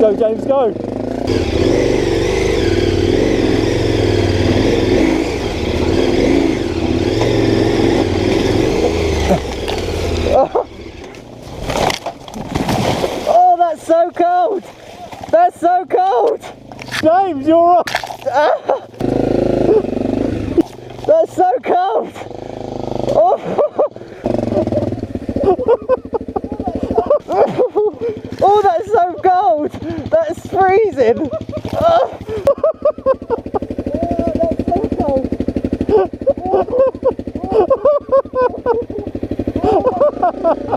Go, James, go. Oh, that's so cold. That's so cold. James, you're right. That's so cold. Oh. Oh, that's so cold. That's freezing.